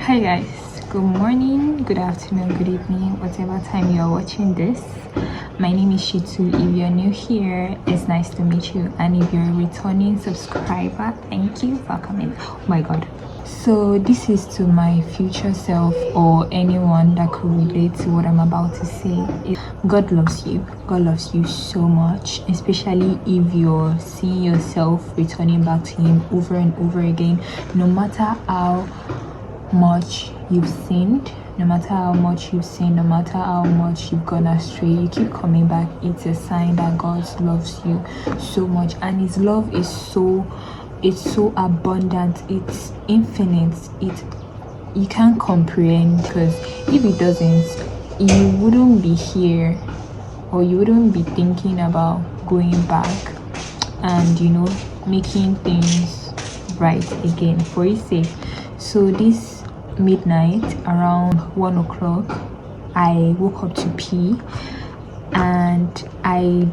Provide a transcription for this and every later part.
Hi guys, good morning, good afternoon, good evening, whatever time you're watching this. My name is Shitu. If you're new here, it's nice to meet you, and if you're a returning subscriber, thank you for coming. Oh my god. So this is to my future self or anyone that could relate to what I'm about to say. God loves you. God loves you so much, especially if you're seeing yourself returning back to him over and over again, no matter how much you've sinned, no matter how much you've gone astray, you keep coming back. It's a sign that God loves you so much, and his love is so abundant, it's infinite, you can't comprehend, because if it doesn't, you wouldn't be here, or you wouldn't be thinking about going back and making things right again for his sake. So this midnight around 1 o'clock, I woke up to pee, and I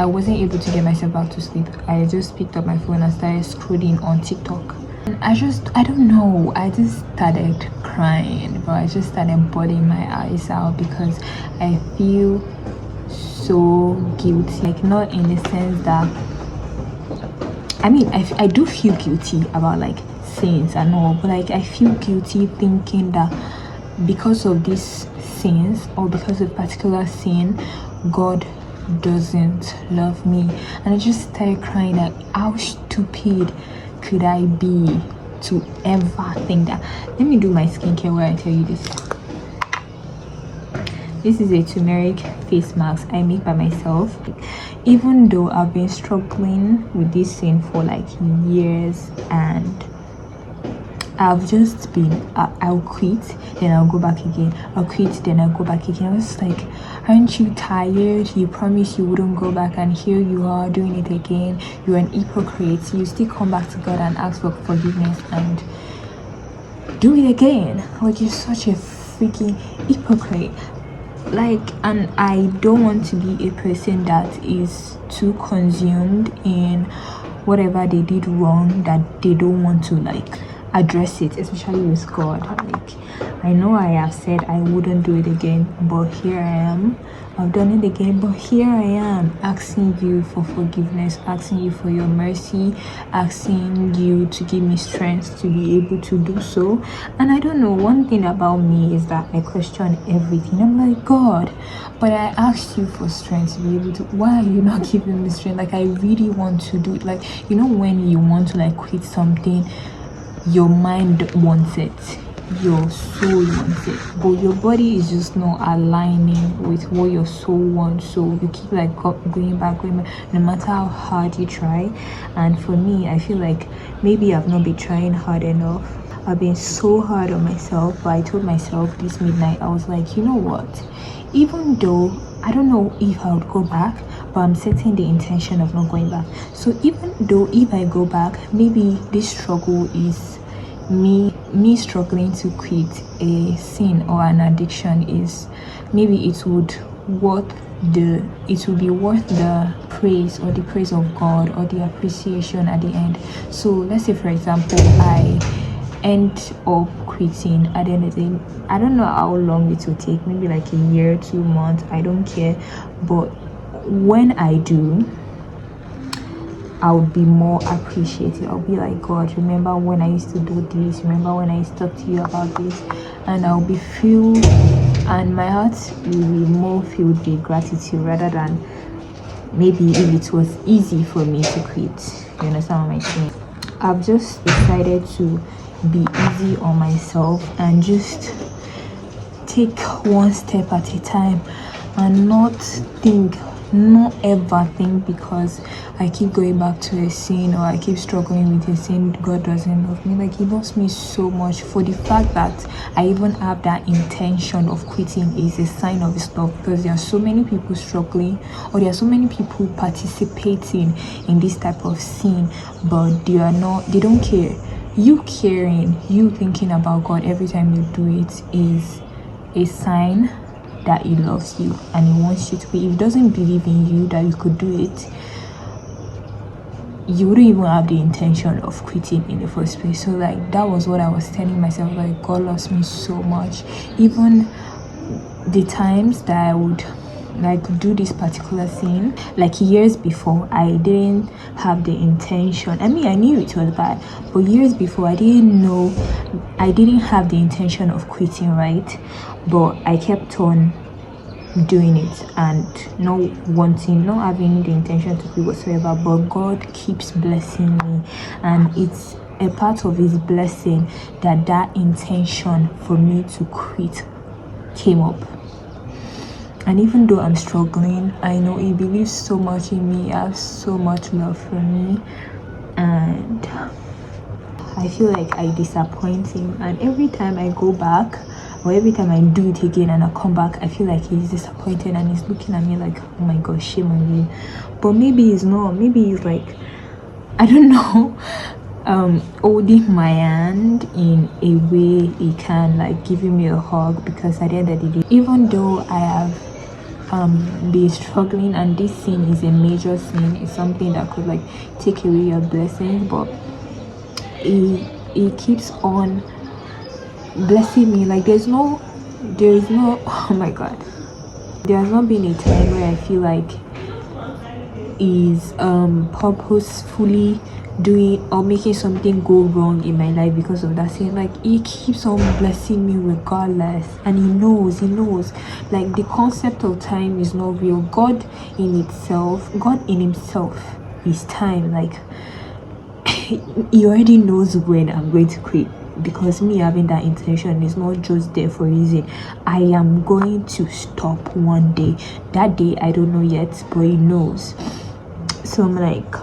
wasn't able to get myself back to sleep. I just picked up my phone and started scrolling on TikTok, and I don't know, I just started crying, but I just started bawling my eyes out because I feel so guilty. Like, not in the sense that I do feel guilty about like sins and all, but like I feel guilty thinking that because of these sins, or because of particular sin, God doesn't love me. And I just started crying, like, how stupid could I be to ever think that? Let me do my skincare where I tell you this. This is a turmeric face mask I make by myself. Even though I've been struggling with this sin for like years, and I've just been, I'll quit, then I'll go back again. I'll quit, then I'll go back again. I was like, aren't you tired? You promised you wouldn't go back, and here you are doing it again. You're an hypocrite. You still come back to God and ask for forgiveness and do it again. Like, you're such a freaking hypocrite. Like, and I don't want to be a person that is too consumed in whatever they did wrong that they don't want to like address it, especially with God. Like, I know I have said I wouldn't do it again, but here I am. I've done it again, but here I am asking you for forgiveness, asking you for your mercy, asking you to give me strength to be able to do so. And I don't know, one thing about me is that I question everything. I'm like, God, but I asked you for strength to be able to, why are you not giving me strength? Like, I really want to do it. Like, when you want to like quit something, your mind wants it, your soul wants it, but your body is just not aligning with what your soul wants. So you keep like going back, no matter how hard you try. And for me, I feel like maybe I've not been trying hard enough. I've been so hard on myself, but I told myself this midnight, I was like, you know what, even though I don't know if I would go back, but I'm setting the intention of not going back. So even though if I go back, maybe this struggle is me struggling to quit a sin or an addiction, is maybe it would be worth the praise, or the praise of God, or the appreciation at the end. So let's say, for example, I end up quitting at the end of the day. I don't know how long it will take, maybe like a year, 2 months, I don't care, but when I do, I would be more appreciative. I'll be like, God, remember when I used to do this, remember when I used to talk to you about this, and I'll be filled, and my heart will be more filled with gratitude, rather than maybe if it was easy for me to quit. You understand what I'm saying? I've just decided to be easy on myself and just take one step at a time, and not ever think because I keep going back to a sin, or I keep struggling with a sin, God doesn't love me. Like, he loves me so much. For the fact that I even have that intention of quitting is a sign of his love, because there are so many people struggling, or there are so many people participating in this type of sin, but they don't care. You caring, you thinking about God every time you do it is a sign that he loves you, and he wants you to be. If he doesn't believe in you that you could do it, you wouldn't even have the intention of quitting in the first place. So like that was what I was telling myself, like God loves me so much. Even the times that I would like do this particular scene, like years before, I didn't have the intention. I mean, I knew it was bad, but years before I didn't have the intention of quitting, right? But I kept on doing it and not having the intention to quit whatsoever. But God keeps blessing me, and it's a part of his blessing that intention for me to quit came up. And even though I'm struggling, I know he believes so much in me. He has so much love for me, and I feel like I disappoint him. And every time I go back, or every time I do it again and I come back, I feel like he's disappointed and he's looking at me like, oh my gosh, shame on you. But maybe he's not. Maybe he's like, I don't know, holding my hand in a way he can, like giving me a hug. Because at the end of the day, even though I have be struggling, and this sin is a major sin, it's something that could like take away your blessings, but he keeps on blessing me. Like there is no oh my god, there has not been a time where I feel like he's purposefully doing or making something go wrong in my life because of that sin. Like he keeps on blessing me regardless, and he knows like the concept of time is not real. God in himself is time. Like he already knows when I'm going to quit, because me having that intention is not just there for a reason. I am going to stop one day. That day I don't know yet, but he knows. So I'm like,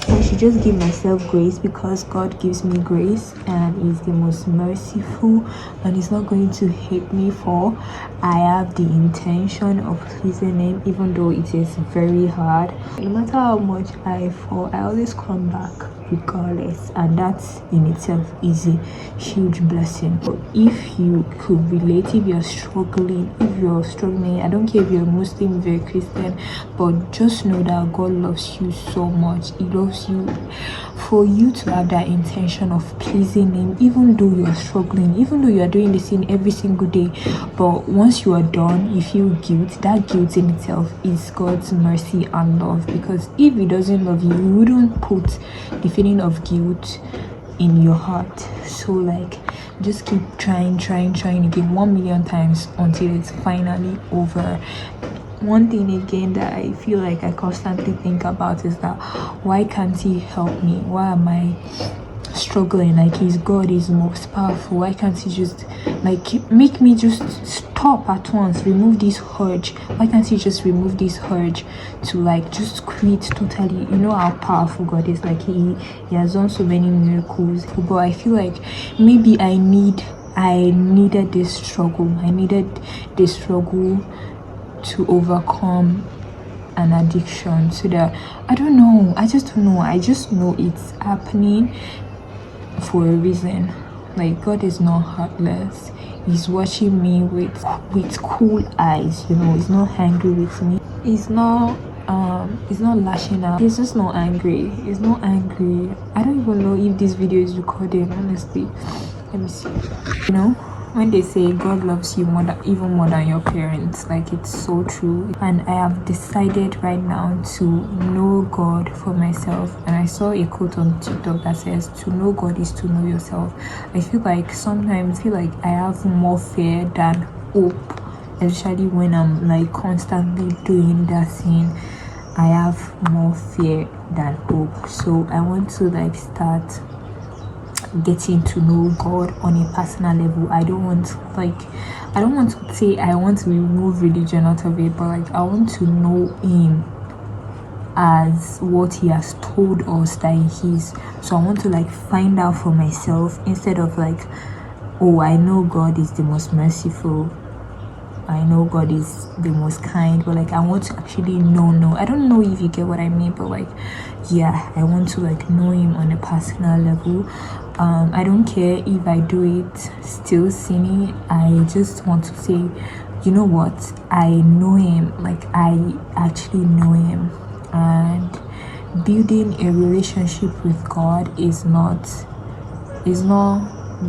I should just give myself grace, because God gives me grace and he's the most merciful, and he's not going to hate me for I have the intention of pleasing him, even though it is very hard. No matter how much I fall, I always come back regardless, and that in itself is a huge blessing. But if you could relate, if you're struggling, I don't care if you're Muslim, if you're Christian, but just know that God loves you so much. He loves you. For you to have that intention of pleasing him, even though you are struggling, even though you are doing the sin every single day, but once you are done, you feel guilt. That guilt in itself is God's mercy and love, because if he doesn't love you, you wouldn't put the feeling of guilt in your heart. So like, just keep trying again 1 million times until it's finally over. One thing again that I feel like I constantly think about is that, why can't he help me? Why am I struggling? Like, he's God, he's most powerful. Why can't he just like make me just stop at once, remove this urge? Why can't he just remove this urge to like just quit totally? You know how powerful God is. Like he has done so many miracles, but I feel like maybe I needed this struggle. To overcome an addiction, so that I just know it's happening for a reason. Like, God is not heartless. He's watching me with cool eyes. He's not angry with me. He's not lashing out. He's just not angry. He's not angry. I don't even know if this video is recorded, honestly. Let me see. When they say God loves you even more than your parents, like, it's so true. And I have decided right now to know God for myself. And I saw a quote on TikTok that says, to know God is to know yourself. I feel like sometimes I have more fear than hope, especially when I'm like constantly doing that thing. I have more fear than hope. So I want to like start getting to know God on a personal level. I don't want to say I want to remove religion out of it, but like I want to know him as what he has told us that he is. So I want to like find out for myself, instead of like, oh, I know God is the most merciful, I know God is the most kind, but like I want to actually know. I don't know if you get what I mean, but like, yeah, I want to like know him on a personal level. I don't care if I do it still sinning. I just want to say, you know what, I know him. Like, I actually know him, and building a relationship with God is not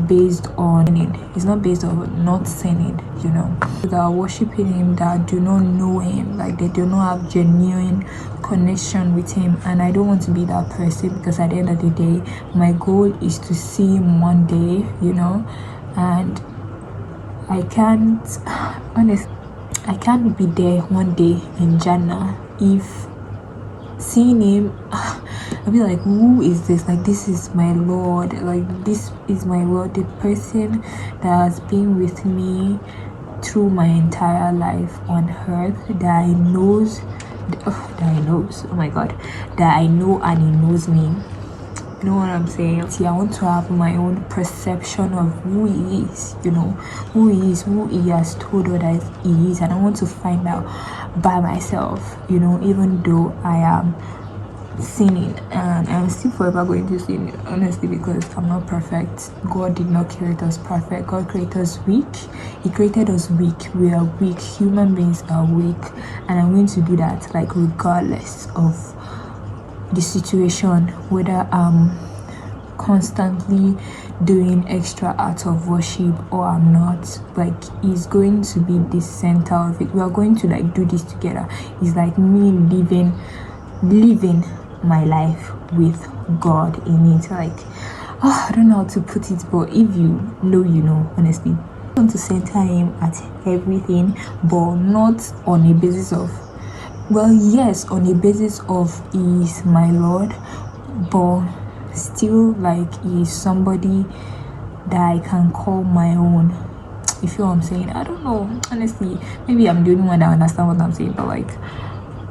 based on sinning. It's not based on not sinning, you know. That are worshiping him, that do not know him, like they do not have genuine connection with him. And I don't want to be that person, because at the end of the day, my goal is to see him one day, you know. And I can't, honestly, I can't be there one day in Jannah if seeing him, I'll be like, who is this? Like, this is my Lord. Like, this is my Lord, the person that has been with me through my entire life on earth, that I knows, oh my God, that I know and he knows me. You know what I'm saying? See, I want to have my own perception of who he is, you know, who he is, who he has told others he is, and I want to find out by myself, you know, even though I am sinning, and I'm still forever going to sin, honestly, because I'm not perfect. God did not create us perfect. God created us weak. He created us weak. We are weak. Human beings are weak, and I'm going to do that, like, regardless of the situation, whether I'm constantly doing extra acts of worship or I'm not. Like, it's going to be the center of it. We are going to, like, do this together. It's like me living my life with God in it. Like, I don't know how to put it, but if you know, you know, honestly. I want to center him at everything, but not on a basis of, well, yes, on a basis of he is my Lord, but still, like, he is somebody that I can call my own. You feel what I'm saying? I don't know, honestly. Maybe I'm the only one that understand what I'm saying, but like,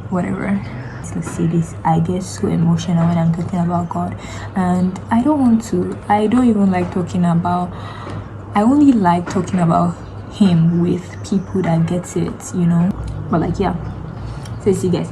whatever. Let's say this, I get so emotional when I'm talking about God, and I don't even like talking about, I only like talking about him with people that gets it, you know. But like, yeah, so you guys,